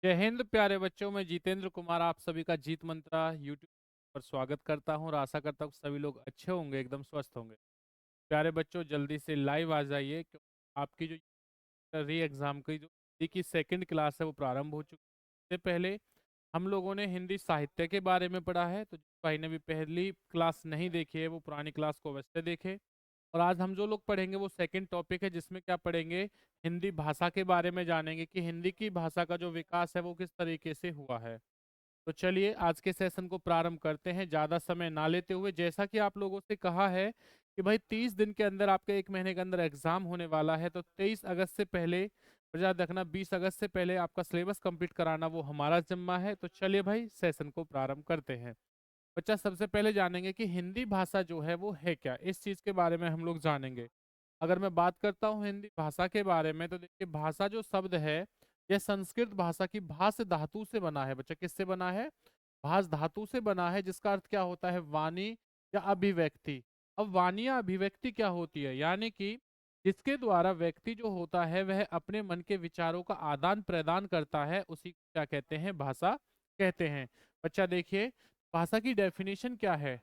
जय हिंद प्यारे बच्चों, मैं जितेंद्र कुमार आप सभी का जीत मंत्रा यूट्यूब पर स्वागत करता हूं और आशा करता हूं कि सभी लोग अच्छे होंगे, एकदम स्वस्थ होंगे। प्यारे बच्चों, जल्दी से लाइव आ जाइए क्योंकि आपकी जो री एग्जाम की जो हिंदी की सेकंड क्लास है वो प्रारंभ हो चुकी है। इससे पहले हम लोगों ने हिंदी साहित्य के बारे में पढ़ा है, तो जिस भाई ने भी पहली क्लास नहीं देखी है वो पुरानी क्लास को अवश्य देखे। और आज हम जो लोग पढ़ेंगे वो सेकंड टॉपिक है, जिसमें क्या पढ़ेंगे, हिंदी भाषा के बारे में जानेंगे कि हिंदी की भाषा का जो विकास है वो किस तरीके से हुआ है। तो चलिए आज के सेशन को प्रारंभ करते हैं, ज़्यादा समय ना लेते हुए। जैसा कि आप लोगों से कहा है कि भाई 30 दिन के अंदर आपके 1 महीने के अंदर एग्जाम होने वाला है, तो 23 अगस्त से पहले, और याद रखना 20 अगस्त से पहले आपका सिलेबस कंप्लीट कराना वो हमारा जिम्मा है। तो चलिए भाई सेशन को प्रारंभ करते हैं। बच्चा, सबसे पहले जानेंगे कि हिंदी भाषा जो है वो है क्या, इस चीज के बारे में हम लोग जानेंगे। अगर मैं बात करता हूँ हिंदी भाषा के बारे में, तो देखिए भाषा जो शब्द है यह संस्कृत भाषा की भाष धातु से बना है। बच्चा, किससे बना है? भाष धातु से बना है, जिसका अर्थ क्या होता है? वाणी या अभिव्यक्ति। अब वाणी या अभिव्यक्ति क्या होती है? यानी कि जिसके द्वारा व्यक्ति जो होता है वह अपने मन के विचारों का आदान प्रदान करता है, उसी को क्या कहते हैं? भाषा कहते हैं। बच्चा देखिए, भाषा की डेफिनेशन क्या है?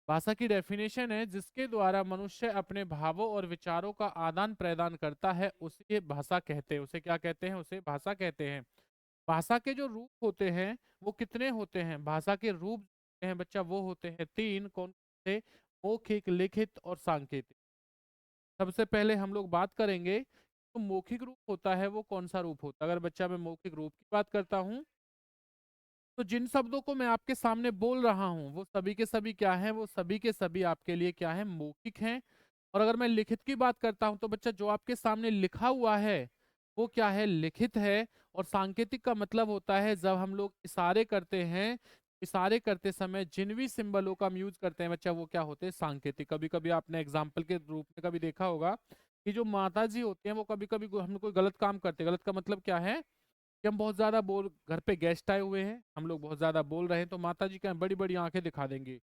भाषा की डेफिनेशन है जिसके द्वारा मनुष्य अपने भावों और विचारों का आदान प्रदान करता है, उसे भाषा कहते हैं। उसे क्या कहते हैं? उसे भाषा कहते हैं। भाषा के जो रूप होते हैं वो कितने होते हैं? भाषा के रूप जो हैं बच्चा वो होते हैं 3। कौन से? मौखिक, लिखित और सांकेतिक। सबसे पहले हम लोग बात करेंगे तो मौखिक रूप होता है वो कौन सा रूप होता है। अगर बच्चा मैं मौखिक रूप की बात करता हूँ, तो जिन शब्दों को मैं आपके सामने बोल रहा हूँ वो सभी के सभी क्या हैं? वो सभी के सभी आपके लिए क्या है? मौखिक हैं। और अगर मैं लिखित की बात करता हूँ, तो बच्चा जो आपके सामने लिखा हुआ है वो क्या है? लिखित है। और सांकेतिक का मतलब होता है जब हम लोग इशारे करते हैं, इशारे करते समय जिन भी सिंबलों का हम यूज करते हैं बच्चा वो क्या होते हैं? सांकेतिक। कभी कभी आपने एग्जाम्पल के रूप में कभी देखा होगा कि जो माता जी होती हैं वो कभी कभी हम कोई गलत काम करते हैं। गलत का मतलब क्या है? कि हम बहुत ज्यादा बोल, घर पे गेस्ट आए हुए हैं, हम लोग बहुत ज्यादा बोल रहे हैं, तो माता जी क्या बड़ी बड़ी आंखें दिखा देंगी।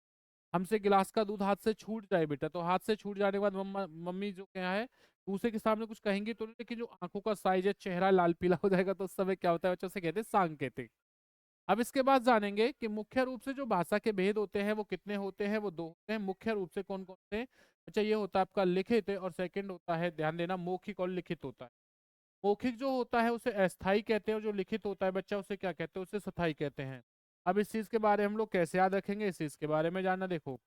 हमसे गिलास का दूध हाथ से छूट जाए बेटा, तो हाथ से छूट जाने के बाद मम्मा मम्मी जो क्या है दूसरे के सामने कुछ कहेंगी तो नहीं, लेकिन जो आंखों का साइज है, चेहरा लाल पीला हो जाएगा, तो उस समय क्या होता है बच्चों से कहते हैं सांकेतिक। अब इसके बाद जानेंगे कि मुख्य रूप से जो भाषा के भेद होते हैं वो कितने होते हैं? वो 2 होते हैं। मुख्य रूप से कौन कौन से? अच्छा, ये होता है आपका लिखित, और सेकंड होता है, ध्यान देना, मौखिक और लिखित होता है। मौखिक जो होता है उसे अस्थाई कहते हैं, और जो लिखित होता है बच्चा उसे क्या कहते हैं? उसे स्थाई कहते हैं। अब इस चीज के बारे में हम लोग कैसे याद रखेंगे, इस चीज के बारे में जानना। देखो,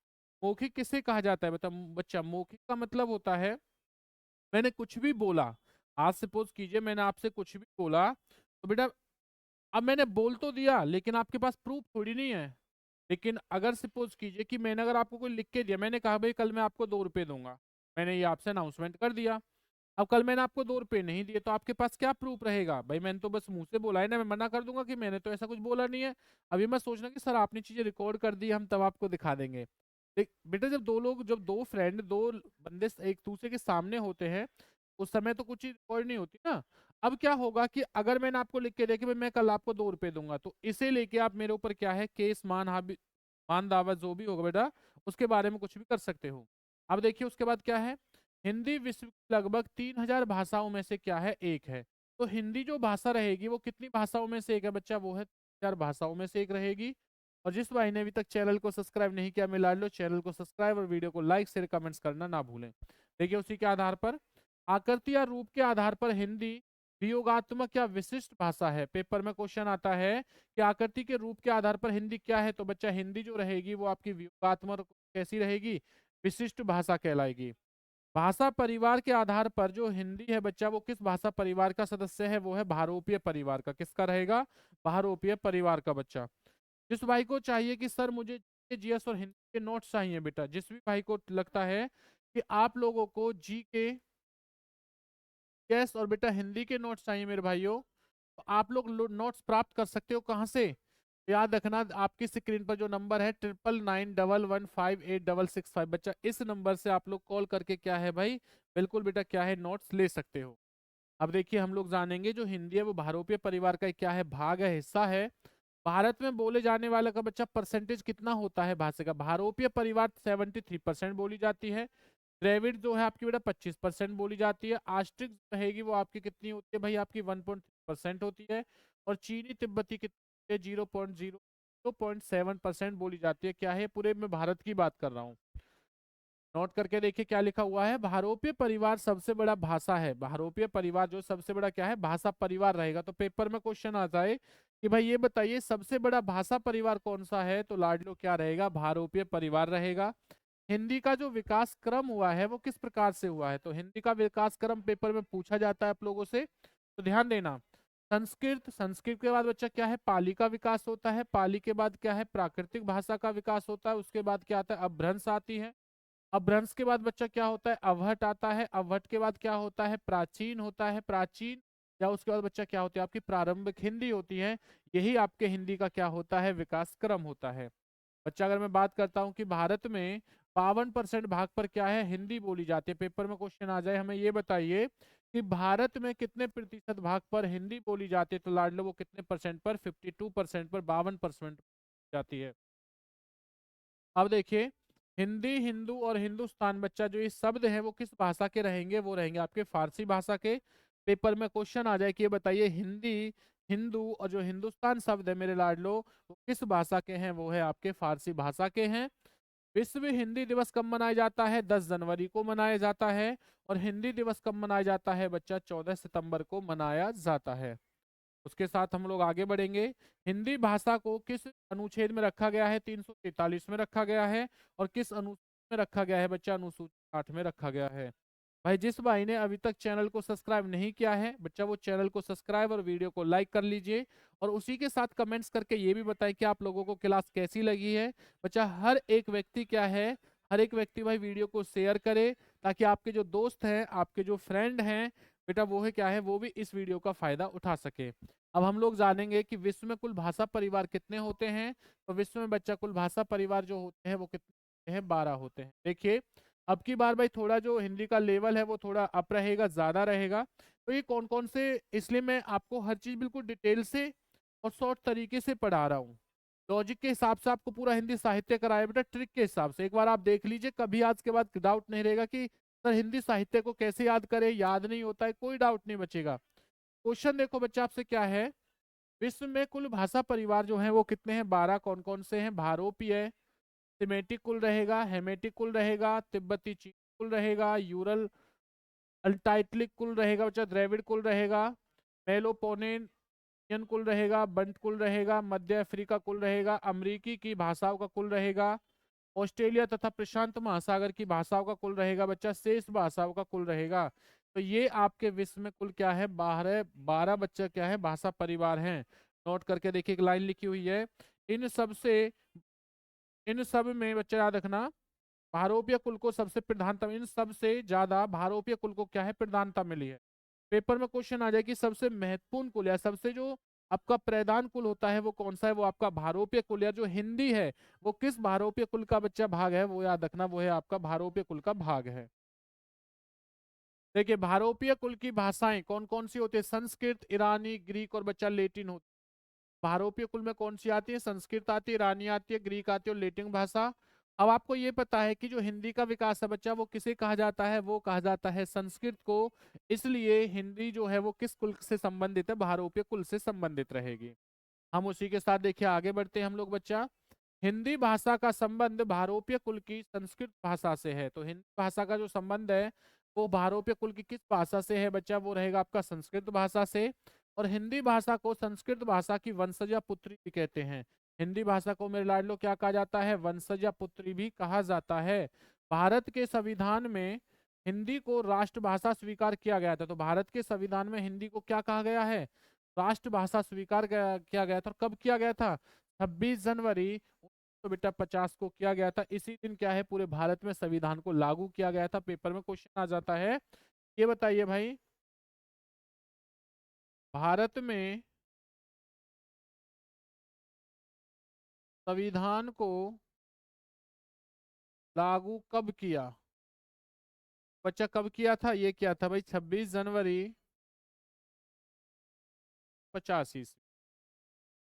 मौखिक किसे कहा जाता है? बता बच्चा, मौखिक का मतलब होता है मैंने कुछ भी बोला। आज सपोज कीजिए मैंने आपसे कुछ भी बोला, तो बेटा अब मैंने बोल तो दिया लेकिन आपके पास प्रूफ थोड़ी नहीं है। लेकिन अगर सपोज कीजिए कि मैंने अगर आपको कोई लिख के दिया, मैंने कहा भाई कल मैं आपको 2 रुपए दूंगा, मैंने ये आपसे अनाउंसमेंट कर दिया। अब कल मैंने आपको 2 रुपए नहीं दिए, तो आपके पास क्या प्रूफ रहेगा? भाई मैंने तो बस मुंह से बोला है ना, मैं मना कर दूंगा कि मैंने तो ऐसा कुछ बोला नहीं है। अभी मैं सोचना कि सर आपने चीजें रिकॉर्ड कर दी, हम तब आपको दिखा देंगे। देख बेटा, जब दो लोग, जब दो फ्रेंड, दो बंदे एक दूसरे के सामने होते हैं, उस समय तो कुछ चीज रिकॉर्ड नहीं होती ना। अब क्या होगा कि अगर मैंने आपको लिख के दिया कि भाई मैं कल आपको 2 रुपए दूंगा, तो इसे लेके आप मेरे ऊपर क्या है? केस, मान दावा जो भी होगा बेटा, उसके बारे में कुछ भी कर सकते हो। अब देखिए उसके बाद क्या है? हिंदी विश्व की लगभग 3000 भाषाओं में से क्या है? एक है। तो हिंदी जो भाषा रहेगी वो कितनी भाषाओं में से एक है बच्चा? वो है 3000 भाषाओं में से एक रहेगी। और जिस भाई ने अभी तक चैनल को सब्सक्राइब नहीं किया, मिला लो चैनल को सब्सक्राइब और वीडियो को लाइक शेयर कमेंट्स करना ना भूलें। देखिए उसी के आधार पर, आकृति या रूप के आधार पर हिंदी वियोगात्मक या विशिष्ट भाषा है। पेपर में क्वेश्चन आता है कि आकृति के रूप के आधार पर हिंदी क्या है, तो बच्चा हिंदी जो रहेगी वो आपकी वियोगात्मक कैसी रहेगी? विशिष्ट भाषा कहलाएगी। भाषा परिवार के आधार पर जो हिंदी है बच्चा वो किस भाषा परिवार का सदस्य है? वो है भारोपीय परिवार का। किसका रहेगा? भारोपीय परिवार का। बच्चा, जिस भाई को चाहिए कि सर मुझे जीएस और हिंदी के नोट्स चाहिए बेटा, जिस भी भाई को लगता है कि आप लोगों को जी के, यस और बेटा हिंदी के नोट्स चाहिए मेरे भाइयों, तो आप लोग नोट्स प्राप्त कर सकते हो कहाँ से? याद रखना, आपकी स्क्रीन पर जो नंबर है 9991158665, बच्चा इस नंबर से आप लोग कॉल करके क्या है भाई, बिल्कुल बेटा क्या है, नोट्स ले सकते हो। अब देखिए हम लोग जानेंगे जो हिंदी है वो भारोपीय परिवार का एक क्या है? भाग है, हिस्सा है। भारत में बोले जाने वाले का बच्चा परसेंटेज कितना होता है भाषा का? भारोपीय परिवार 73% बोली जाती है। द्रविड़ जो है आपकी बेटा 25% बोली जाती है। आस्ट्रिक रहेगी वो आपकी कितनी होती है भाई, आपकी 1.3% होती है। और चीनी तिब्बती कितनी है, 0.7% बोली जाती है। क्या है, पूरे में भारत की बात कर रहा हूँ। नोट करके देखिए क्या लिखा हुआ है। भारोपीय परिवार सबसे बड़ा भाषा है। भारोपीय परिवार जो सबसे बड़ा क्या है, भाषा परिवार रहेगा। तो पेपर में क्वेश्चन आता है कि भाई ये बताइए सबसे बड़ा भाषा परिवार कौन सा है, तो लाडलो क्या रहेगा, भारोपीय परिवार रहेगा। हिंदी का जो विकास क्रम हुआ है वो किस प्रकार से हुआ है, तो हिंदी का विकास क्रम पेपर में पूछा जाता है आप लोगों से, तो ध्यान देना। संस्कृत, संस्कृत के बाद बच्चा क्या है, पाली का विकास होता है। पाली के बाद क्या है, प्राकृतिक भाषा का विकास होता है। उसके बाद क्या आता है, अपभ्रंश आती है। अपभ्रंश के बाद बच्चा क्या होता है, अवहट आता है। अवहट के बाद क्या होता है, प्राचीन होता है। प्राचीन या उसके बाद बच्चा क्या होती है, आपकी प्रारंभिक हिंदी होती है। यही आपके हिंदी का क्या होता है, विकास क्रम होता है। बच्चा अगर मैं बात करता हूँ कि भारत में 52% भाग पर क्या है, हिंदी बोली जाती है। पेपर में क्वेश्चन आ जाए, हमें ये बताइए कि भारत में कितने प्रतिशत भाग पर हिंदी बोली जाती है, तो लाडलो वो कितने परसेंट पर, 52% पर, 52% जाती है। अब देखिए, हिंदी, हिंदू और हिंदुस्तान बच्चा जो ये शब्द है वो किस भाषा के रहेंगे, वो रहेंगे आपके फारसी भाषा के। पेपर में क्वेश्चन आ जाए कि ये बताइए हिंदी, हिंदू और जो हिंदुस्तान शब्द है मेरे लाडलो, वो किस भाषा के हैं, वो है आपके फारसी भाषा के हैं। विश्व हिंदी दिवस कब मनाया जाता है, 10 जनवरी को मनाया जाता है। और हिंदी दिवस कब मनाया जाता है बच्चा, 14 सितंबर को मनाया जाता है। उसके साथ हम लोग आगे बढ़ेंगे। हिंदी भाषा को किस अनुच्छेद में रखा गया है, 343 में रखा गया है। और किस अनुसूची में रखा गया है बच्चा, अनुसूची 8 में रखा गया है। भाई जिस भाई ने अभी तक चैनल को सब्सक्राइब नहीं किया है बच्चा, वो चैनल को सब्सक्राइब और वीडियो को लाइक कर लीजिए। और उसी के साथ कमेंट्स करके ये भी बताएं कि आप लोगों को क्लास कैसी लगी है। बच्चा हर एक व्यक्ति क्या है, हर एक व्यक्ति भाई वीडियो को शेयर करे, ताकि आपके जो दोस्त हैं, आपके जो फ्रेंड हैं बेटा, वो है क्या है, वो भी इस वीडियो का फायदा उठा सके। अब हम लोग जानेंगे कि विश्व में कुल भाषा परिवार कितने होते हैं। तो विश्व में बच्चा कुल भाषा परिवार जो होते हैं वो कितने हैं, 12 होते हैं। देखिए अब की बार भाई थोड़ा जो हिंदी का लेवल है वो थोड़ा अप रहेगा, ज्यादा रहेगा। तो ये कौन कौन से, इसलिए मैं आपको हर चीज बिल्कुल डिटेल से और शॉर्ट तरीके से पढ़ा रहा हूँ। लॉजिक के हिसाब से आपको पूरा हिंदी साहित्य कराया बेटा, ट्रिक के हिसाब से। एक बार आप देख लीजिए, कभी आज के बाद डाउट नहीं रहेगा कि सर हिंदी साहित्य को कैसे याद करें, याद नहीं होता है, कोई डाउट नहीं बचेगा। क्वेश्चन देखो बच्चा आपसे क्या है, विश्व में कुल भाषा परिवार जो है वो कितने हैं, 12। कौन कौन से हैं, भारोपीय, सिमेटिक कुल रहेगा, हेमेटिक कुल रहेगा, तिब्बती चीनी कुल रहेगा, यूरल अल्टाइटलिक कुल रहेगा बच्चा, द्रविड़ कुल रहेगा, मेलोपोनेशियन कुल रहेगा, बंट कुल रहेगा, मध्य अफ्रीका कुल रहेगा, अमरीकी की भाषाओं का कुल रहेगा, ऑस्ट्रेलिया तथा प्रशांत महासागर की भाषाओं का कुल रहेगा बच्चा, शेष भाषाओं का कुल रहेगा। तो ये आपके विश्व में कुल क्या है, 12 बच्चा क्या है, भाषा परिवार हैं। नोट करके देखिए, एक लाइन लिखी हुई है, इन सब से, इन सब में बच्चा याद रखना, भारोपीय कुल को सबसे प्रधानता, इन सब से ज्यादा भारोपीय कुल को क्या है, प्रधानता मिली है। पेपर में क्वेश्चन आ जाए कि सबसे महत्वपूर्ण कुल या सबसे जो आपका प्रधान कुल होता है वो कौन सा है, वो आपका भारोपीय कुल, या जो हिंदी है वो किस भारोपीय कुल का बच्चा भाग है, वो याद रखना, वो है आपका भारोपीय कुल का भाग है। देखिए भारोपीय कुल की भाषाएं कौन कौन सी होती है, संस्कृत, ईरानी, ग्रीक और बच्चा लेटिन होती है। भारोपीय कुल में कौन सी आती है, संस्कृत आती है, ईरानी आती है, ग्रीक आती है और लेटिन भाषा। अब आपको ये पता है कि जो हिंदी का विकास है बच्चा वो किसे कहा जाता है, वो कहा जाता है संस्कृत को। इसलिए हिंदी जो है वो किस कुल से संबंधित है, भारोपीय कुल से संबंधित रहेगी। हम उसी के साथ देखिए आगे बढ़ते हैं हम लोग बच्चा। हिंदी भाषा का संबंध भारोपीय कुल की संस्कृत भाषा से है। तो हिंदी भाषा का जो संबंध है वो भारोपीय कुल की किस भाषा से है बच्चा, वो रहेगा आपका संस्कृत भाषा से। और हिंदी भाषा को संस्कृत भाषा की वंशज या पुत्री भी कहते हैं। हिंदी भाषा को मेरे लाडलो क्या कहा जाता है, वंशज या पुत्री भी कहा जाता है। भारत के संविधान में हिंदी को राष्ट्रभाषा स्वीकार किया गया था। तो भारत के संविधान में हिंदी को क्या कहा गया है, राष्ट्रभाषा स्वीकार किया गया था। और कब किया गया था, 26 जनवरी तो बेटा 50 को किया गया था। इसी दिन क्या है, पूरे भारत में संविधान को लागू किया गया था। पेपर में क्वेश्चन आ जाता है, ये बताइए भाई, भारत में संविधान को लागू कब किया, बच्चा कब किया था, ये किया था भाई 26 जनवरी 85 ईस्वी।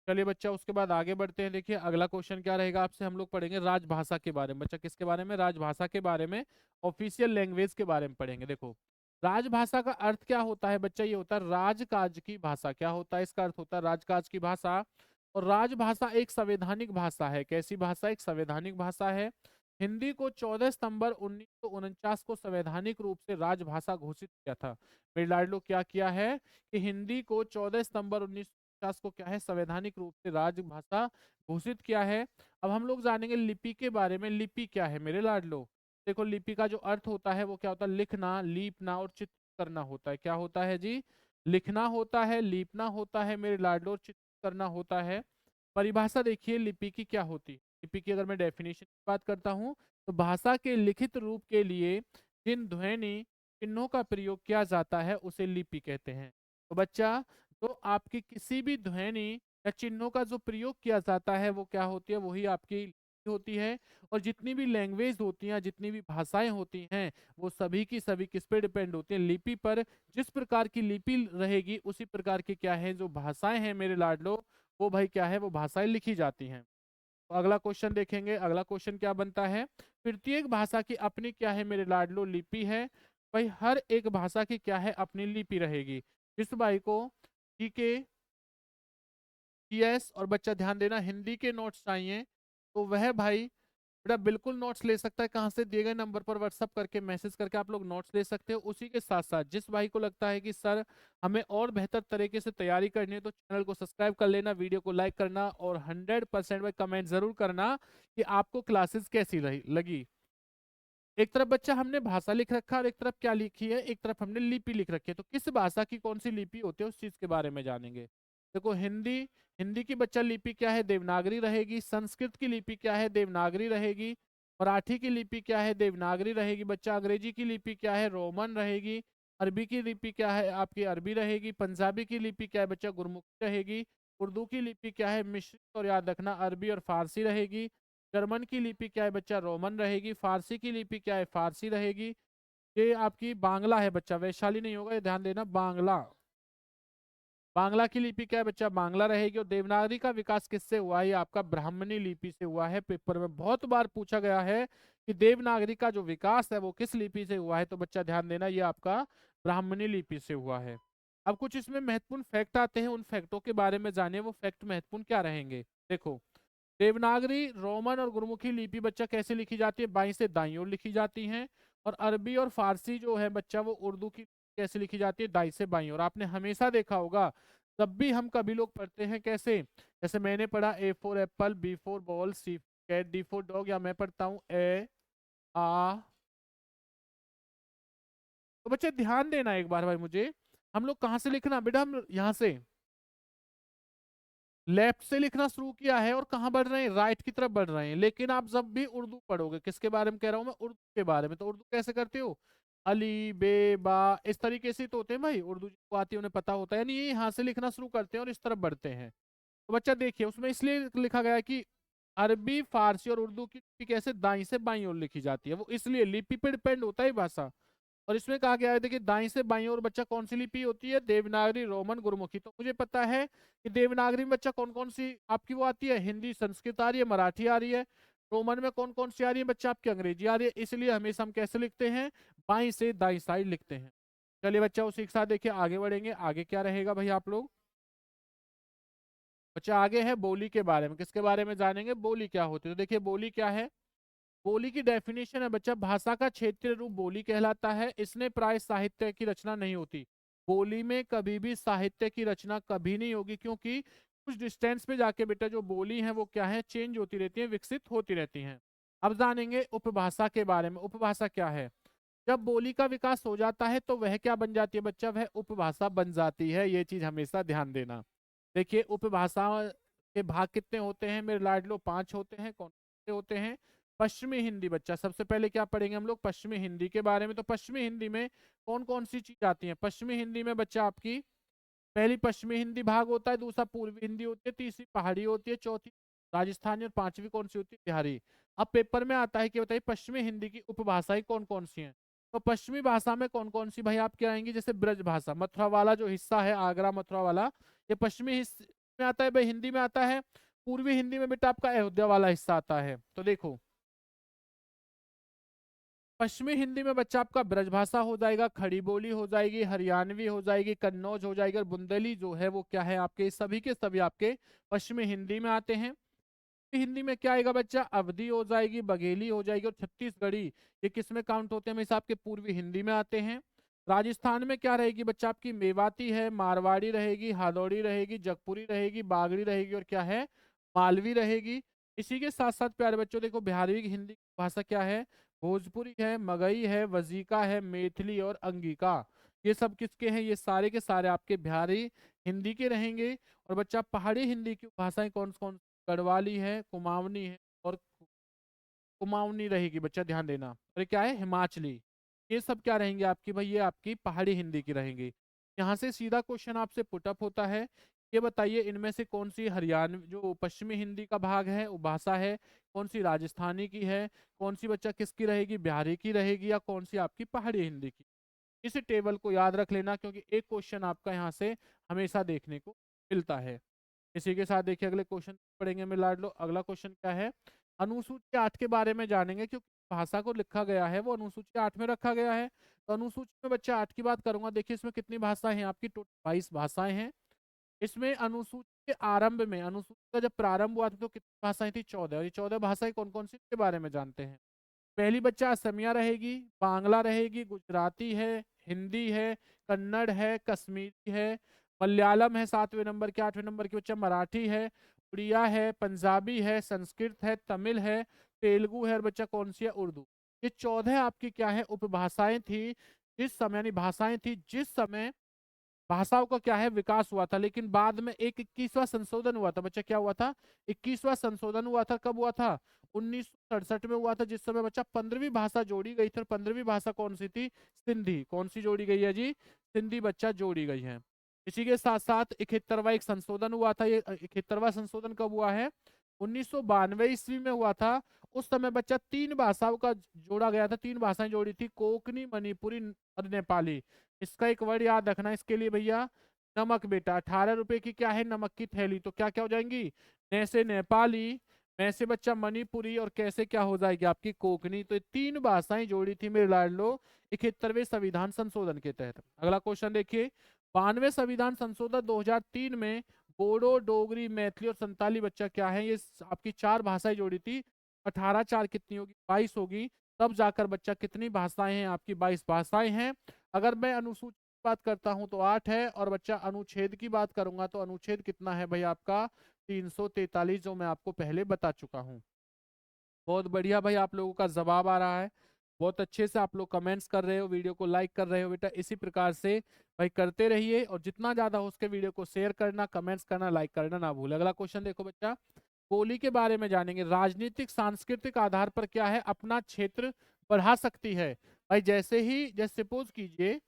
चलिए बच्चा, उसके बाद आगे बढ़ते हैं। देखिए अगला क्वेश्चन क्या रहेगा आपसे, हम लोग पढ़ेंगे राजभाषा के बारे में। बच्चा किसके बारे में? राजभाषा के बारे में, ऑफिशियल लैंग्वेज के बारे में पढ़ेंगे। देखो राजभाषा का अर्थ क्या होता है बच्चा? ये होता है राजकाज की भाषा। क्या होता है? इसका अर्थ होता है राजकाज की भाषा। और राजभाषा एक संवैधानिक भाषा है। कैसी भाषा? एक संवैधानिक भाषा है। हिंदी को 14 सितंबर 1949 को संवैधानिक रूप से राजभाषा घोषित किया था। मेरे लाडलो क्या किया है कि हिंदी को 14 सितंबर 1949 को क्या है, संवैधानिक रूप से राजभाषा घोषित किया है। अब हम लोग जानेंगे लिपि के बारे में। लिपि क्या है मेरे लाडलो? देखो लिपि का जो अर्थ होता है वो क्या होता है? लिखना, लीपना और चित्र करना होता है। क्या होता है जी? लिखना होता है, लीपना होता है मेरे लाडलो, और चित्र करना होता है। परिभाषा देखिए लिपि की क्या होती है। लिपि की अगर मैं डेफिनेशन की बात करता हूँ तो भाषा के लिखित रूप के लिए जिन ध्वनि चिन्हों का प्रयोग किया जाता है उसे लिपि कहते हैं। तो बच्चा, तो आपकी किसी भी ध्वनि या चिन्हों का जो प्रयोग किया जाता है वो क्या होती है? वही आपकी लिपि होती है। और जितनी भी लैंग्वेज होती हैं, जितनी भी भाषाएं होती हैं, वो सभी की सभी किस पे डिपेंड होती हैं? लिपि पर। जिस प्रकार की लिपि रहेगी उसी प्रकार की क्या है, जो भाषाएं हैं मेरे लाडलो, वो भाई क्या है, वो भाषाएं लिखी जाती हैं। तो अगला क्वेश्चन देखेंगे। अगला क्वेश्चन क्या बनता है? प्रत्येक भाषा की अपनी क्या है मेरे लाडलो? लिपि है। भाई हर एक भाषा की क्या है? अपनी लिपि रहेगी। जिस भाई को जीके, जीएस और बच्चा ध्यान देना हिंदी के नोट्स चाहिए तो वह भाई बेटा बिल्कुल नोट्स ले सकता है। कहाँ से? दिए गए नंबर पर व्हाट्सअप करके मैसेज करके आप लोग नोट्स ले सकते हो। उसी के साथ साथ जिस भाई को लगता है कि सर हमें और बेहतर तरीके से तैयारी करनी है तो चैनल को सब्सक्राइब कर लेना, वीडियो को लाइक करना और 100% में कमेंट जरूर करना कि आपको क्लासेस कैसी लगी। एक तरफ बच्चा हमने भाषा लिख रखा है और एक तरफ क्या लिखी है? एक तरफ हमने लिपि लिख रखी है। तो किस भाषा की कौन सी लिपि होती है उस चीज के बारे में जानेंगे। देखो हिंदी, हिंदी की बच्चा लिपि क्या है? देवनागरी रहेगी। संस्कृत की लिपि क्या है? देवनागरी रहेगी। मराठी की लिपि क्या है? देवनागरी रहेगी बच्चा। अंग्रेजी की लिपि क्या है? रोमन रहेगी। अरबी की लिपि क्या है? आपकी अरबी रहेगी। पंजाबी की लिपि क्या है बच्चा? गुरमुखी रहेगी। उर्दू की लिपि क्या है? मिश्रित, और याद रखना अरबी और फारसी रहेगी। जर्मन की लिपि क्या है बच्चा? रोमन रहेगी। फारसी की लिपि क्या है? फारसी रहेगी। ये आपकी बांग्ला है बच्चा, वैशाली नहीं होगा, ये ध्यान देना। बांग्ला, बांग्ला की लिपि क्या है बच्चा? बांग्ला रहेगी। और देवनागरी का विकास किससे हुआ है? ये आपका ब्राह्मणी लिपि से हुआ है। पेपर में बहुत बार पूछा गया है कि देवनागरी का जो विकास है वो किस लिपि से हुआ है, तो बच्चा ध्यान देना ये आपका ब्राह्मणी लिपि से हुआ है। अब कुछ इसमें महत्वपूर्ण फैक्ट आते हैं, उन फैक्टों के बारे में जानिए। वो फैक्ट महत्वपूर्ण क्या रहेंगे? देखो देवनागरी, रोमन और गुरमुखी लिपि बच्चा कैसे लिखी जाती है? बाईं से दाईं ओर लिखी जाती हैं। और अरबी और फारसी जो है बच्चा वो उर्दू की कैसे लिखी जाती है? दाईं से बाईं ओर। आपने हमेशा देखा होगा तब भी हम कभी लोग पढ़ते हैं कैसे? जैसे मैंने पढ़ा A for apple, B for ball, C cat, D for dog, या मैं पढ़ता हूँ ए आ। तो बच्चे ध्यान देना एक बार भाई मुझे, हम लोग कहाँ से लिखना बेटा? हम यहाँ से लेफ्ट से लिखना शुरू किया है और कहाँ बढ़ रहे हैं? राइट की तरफ बढ़ रहे हैं। लेकिन आप जब भी उर्दू पढ़ोगे, किसके बारे में कह रहा हूं मैं? उर्दू के बारे में। तो उर्दू कैसे करते हो? अली बे बा, इस तरीके से तो होते हैं भाई। उर्दू जिनको आती है उन्हें पता होता है। यानी ये यहाँ से लिखना शुरू करते हैं और इस तरफ बढ़ते हैं। तो बच्चा देखिए उसमें इसलिए लिखा गया है कि अरबी, फारसी और उर्दू की लिपि कैसे दाईं से बाईं ओर लिखी जाती है। वो इसलिए लिपि पे डिपेंड होता है भाषा। और इसमें कहा गया है देखिए दाईं से बाईं ओर बच्चा कौन सी लिपि होती है? देवनागरी, रोमन, गुरमुखी। तो मुझे पता है कि देवनागरी में बच्चा कौन कौन सी आपकी वो आती है? हिंदी, संस्कृत आ रही है, मराठी आ रही है। रोमन में कौन कौन सी आ रही है बच्चा? आपकी अंग्रेजी आ रही है। इसलिए हमेशा हम कैसे लिखते हैं? बाईं से दाईं साइड लिखते हैं। चलिए बच्चा उसी के साथ देखिए आगे बढ़ेंगे। आगे क्या रहेगा भाई? आप लोग बच्चा आगे है बोली के बारे में। किसके बारे में जानेंगे? बोली क्या होती है। तो देखिए बोली क्या है? बोली की डेफिनेशन है बच्चा, भाषा का क्षेत्रीय रूप बोली कहलाता है। इसने प्राय साहित्य की रचना नहीं होती। बोली में कभी भी साहित्य की रचना कभी नहीं होगी, क्योंकि कुछ डिस्टेंस पे जाके बेटा जो बोली है वो क्या है? चेंज होती रहती है, विकसित होती रहती हैं। अब जानेंगे उपभाषा के बारे में। उपभाषा क्या है? जब बोली का विकास हो जाता है तो वह क्या बन जाती है बच्चा? वह उपभाषा बन जाती है। ये चीज हमेशा ध्यान देना। देखिए उपभाषा के भाग कितने होते हैं मेरे लाडलो? 5 होते हैं। कौन से होते हैं? पश्चिमी हिंदी बच्चा, सबसे पहले क्या पढ़ेंगे हम लोग? पश्चिमी हिंदी के बारे में। तो पश्चिमी हिंदी में कौन कौन सी चीज आती है? पश्चिमी हिंदी में बच्चा आपकी पहली पश्चिमी हिंदी भाग होता है, दूसरा पूर्वी हिंदी होती है, तीसरी पहाड़ी होती है, चौथी राजस्थानी और पांचवी कौन सी होती है? बिहारी। अब पेपर में आता है कि बताइए पश्चिमी हिंदी की उपभाषाएं कौन कौन सी हैं? तो पश्चिमी भाषा में कौन कौन सी भाई आपकी आएंगी? जैसे ब्रज भाषा, मथुरा वाला जो हिस्सा है, आगरा मथुरा वाला, ये पश्चिमी में आता है भाई, हिंदी में आता है। पूर्वी हिंदी में बेटा आपका अयोध्या वाला हिस्सा आता है। तो देखो पश्चिमी हिंदी में बच्चा आपका ब्रजभाषा हो जाएगा, खड़ी बोली हो जाएगी, हरियाणवी हो जाएगी, कन्नौज हो जाएगी, और बुंदेली जो है वो क्या है आपके सभी के सभी आपके पश्चिमी हिंदी में आते हैं। हिंदी में क्या आएगा बच्चा, अवधी हो जाएगी, बघेली हो जाएगी, और छत्तीसगढ़ी, ये किस में काउंट होते हैं हमेशा आपके पूर्वी हिंदी में आते हैं। राजस्थान में क्या रहेगी बच्चा आपकी, मेवाती है, मारवाड़ी रहेगी, हादौड़ी रहेगी, जगपुरी रहेगी, बागड़ी रहेगी, और क्या है मालवी रहेगी। इसी के साथ साथ प्यारे बच्चों देखो बिहारी की हिंदी भाषा क्या है, भोजपुरी है, मगही है, वजीका है, मैथिली और अंगिका। ये सब किसके हैं, ये सारे के सारे आपके बिहारी हिंदी के रहेंगे। और बच्चा पहाड़ी हिंदी की भाषाएं कौन कौन, गढ़वाली है, कुमाऊनी है, और कुमाऊनी रहेगी बच्चा ध्यान देना, और ये क्या है हिमाचली। ये सब क्या रहेंगे आपकी भाई, ये आपकी पहाड़ी हिंदी की रहेंगी। यहाँ से सीधा क्वेश्चन आपसे पुटअप होता है, ये बताइए इनमें से कौन सी हरियाणवी जो पश्चिमी हिंदी का भाग है वो भाषा है, कौन सी राजस्थानी की है, कौन सी बच्चा किसकी रहेगी, बिहारी की रहेगी, या कौन सी आपकी पहाड़ी हिंदी की। इस टेबल को याद रख लेना, क्योंकि एक क्वेश्चन आपका यहाँ से हमेशा देखने को मिलता है। इसी के साथ देखिए अगले क्वेश्चन पढ़ेंगे मैं लाड लो। अगला क्वेश्चन क्या है, अनुसूची 8 के बारे में जानेंगे, क्योंकि भाषा को लिखा गया है वो अनुसूची 8 में रखा गया है। तो अनुसूची में बच्चा 8 की बात करूंगा, देखिए इसमें कितनी भाषाएं हैं आपकी, टोटल 22 भाषाएं हैं। इसमें अनुसूची के आरंभ में, अनुसूची का जब प्रारंभ हुआ था तो कितनी भाषाएं थी, 14। और ये 14 भाषाएं कौन कौन सी के बारे में जानते हैं। पहली बच्चा असमिया रहेगी, बांग्ला रहेगी, गुजराती है, हिंदी है, कन्नड़ है, कश्मीरी है, मलयालम है 7वें नंबर के। 8वें नंबर के बच्चा मराठी है, उड़िया है, पंजाबी है, संस्कृत है, तमिल है, तेलुगु है, और बच्चा कौन सी है, उर्दू। ये 14 आपकी क्या है उपभाषाएं थी जिस समय, यानी भाषाएं थी जिस समय भाषाओं का क्या है विकास हुआ था। लेकिन बाद में एक 21वां संशोधन हुआ था बच्चा, क्या हुआ था, 21वां संशोधन हुआ था। कब हुआ था, 1967 में हुआ था, जिस समय बच्चा 15वीं भाषा जोड़ी गई थी। और 15वीं भाषा कौन सी थी, सिंधी। कौन सी जोड़ी गई है जी, सिंधी बच्चा जोड़ी गई है। इसी के साथ साथ 71वां एक संशोधन हुआ था। ये 71वां संशोधन कब हुआ है, 1992 ईस्वी में हुआ था। उस समय बच्चा 3 भाषाओं का जोड़ा गया था, 3 भाषाएं जोड़ी थी, कोंकणी, मणिपुरी और नेपाली। इसका एक वर्ड याद रखना इसके लिए भैया, नमक बेटा। 18 रुपए की क्या है, नमक की थैली। तो क्या क्या हो जाएंगी, न से नेपाली, मैं से बच्चा मणिपुरी, और कैसे क्या हो जाएगी आपकी कोंकणी। तो ये 3 भाषाएं जोड़ी थी मेरे लाड लो 71वें संविधान संशोधन के तहत। अगला क्वेश्चन देखिए, 92वें संविधान संशोधन 2003 में बोडो, डोगरी, मैथिली और संताली बच्चा क्या है, ये आपकी 4 भाषाएं जोड़ी थी। 18 4 कितनी होगी, 22 होगी। तब जाकर बच्चा कितनी भाषाएं हैं आपकी, 22 भाषाएं हैं। अगर मैं अनुसूची की बात करता हूं तो 8 है, और बच्चा अनुच्छेद की बात करूंगा तो अनुच्छेद कितना है भाई आपका, 343, जो मैं आपको पहले बता चुका हूं। बहुत बढ़िया भाई, आप लोगों का जवाब आ रहा है, बहुत अच्छे से आप लोग कमेंट्स कर रहे हो, वीडियो को लाइक कर रहे हो बेटा। इसी प्रकार से भाई करते रहिए, और जितना ज्यादा हो उसके वीडियो को शेयर करना, कमेंट्स करना, लाइक करना ना भूले। अगला क्वेश्चन देखो बच्चा, बोली के बारे में जानेंगे। राजनीतिक सांस्कृतिक आधार पर क्या है, अपना क्षेत्र बढ़ा सकती है। भाई जैसे सपोज कीजिए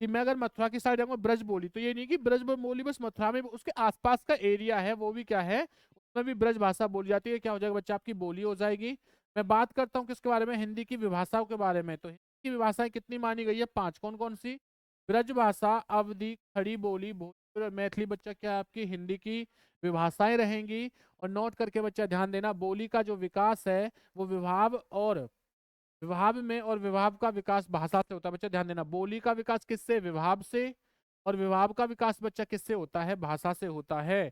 कि मैं अगर मथुरा की साइड जाऊंगा ब्रज बोली, तो ये नहीं कि ब्रज बोली बस मथुरा में, उसके आसपास का एरिया है वो भी क्या है, उसमें भी ब्रज भाषा बोली जाती है। क्या हो जाएगा बच्चा, आपकी बोली हो जाएगी। मैं बात करता हूँ किसके बारे में, हिंदी की विभाषाओं के बारे में। तो हिंदी की विभाषाएं कितनी मानी गई है, 5। कौन कौन सी, ब्रज भाषा, अवधी, खड़ी बोली, भोजपुरी और मैथिली बच्चा क्या है आपकी हिंदी की विभाषाएं रहेंगी। और नोट करके बच्चा ध्यान देना, बोली का जो विकास है वो विभाव में, और विभाव का विकास भाषा से होता है। बच्चा ध्यान देना, बोली का विकास किससे, विभाव से, और विभाव का विकास बच्चा किससे होता है, भाषा से होता है।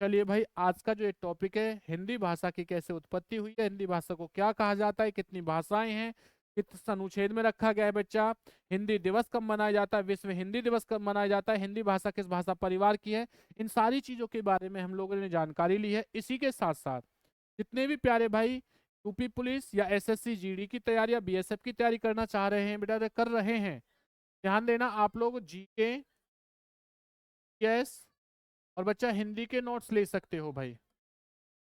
चलिए भाई, आज का जो ये टॉपिक है, हिंदी भाषा की कैसे उत्पत्ति हुई है, हिंदी भाषा को क्या कहा जाता है, कितनी भाषाएं हैं, किस अनुच्छेद में रखा गया है बच्चा, हिंदी दिवस कब मनाया जाता है, विश्व हिंदी दिवस कब मनाया जाता है, हिंदी भाषा किस भाषा परिवार की है, इन सारी चीजों के बारे में हम लोगों ने जानकारी ली है। इसी के साथ साथ जितने भी प्यारे भाई यूपी पुलिस या एसएससी जीडी की तैयारी या बीएसएफ की तैयारी करना चाह रहे हैं बेटा, कर रहे हैं, ध्यान देना आप लोग जीके, यस, और बच्चा हिंदी के नोट्स ले सकते हो भाई।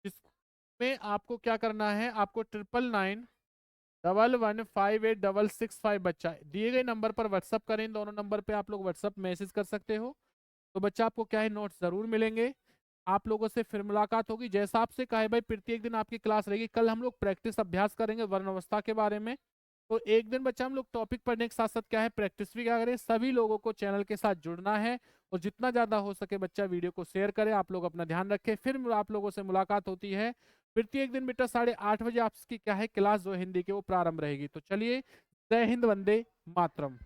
इसमें आपको क्या करना है, आपको 9991158665 बच्चा दिए गए नंबर पर व्हाट्सअप करें। इन दोनों नंबर पे आप लोग व्हाट्सअप मैसेज कर सकते हो। तो बच्चा आपको क्या है, नोट्स जरूर मिलेंगे। आप लोगों से फिर मुलाकात होगी। जैसा आपसे कहा है भाई, प्रत्येक दिन आपकी क्लास रहेगी। कल हम लोग प्रैक्टिस अभ्यास करेंगे वर्ण अवस्था के बारे में। तो एक दिन बच्चा हम लोग टॉपिक पढ़ने के साथ साथ क्या है प्रैक्टिस भी क्या करें, सभी लोगों को चैनल के साथ जुड़ना है और जितना ज़्यादा हो सके बच्चा वीडियो को शेयर करें। आप लोग अपना ध्यान रखें, फिर आप लोगों से मुलाकात होती है प्रत्येक दिन बेटा 8:30 बजे आपकी क्या है क्लास जो है हिंदी की वो प्रारंभ रहेगी। तो चलिए, जय हिंद, वंदे मातरम।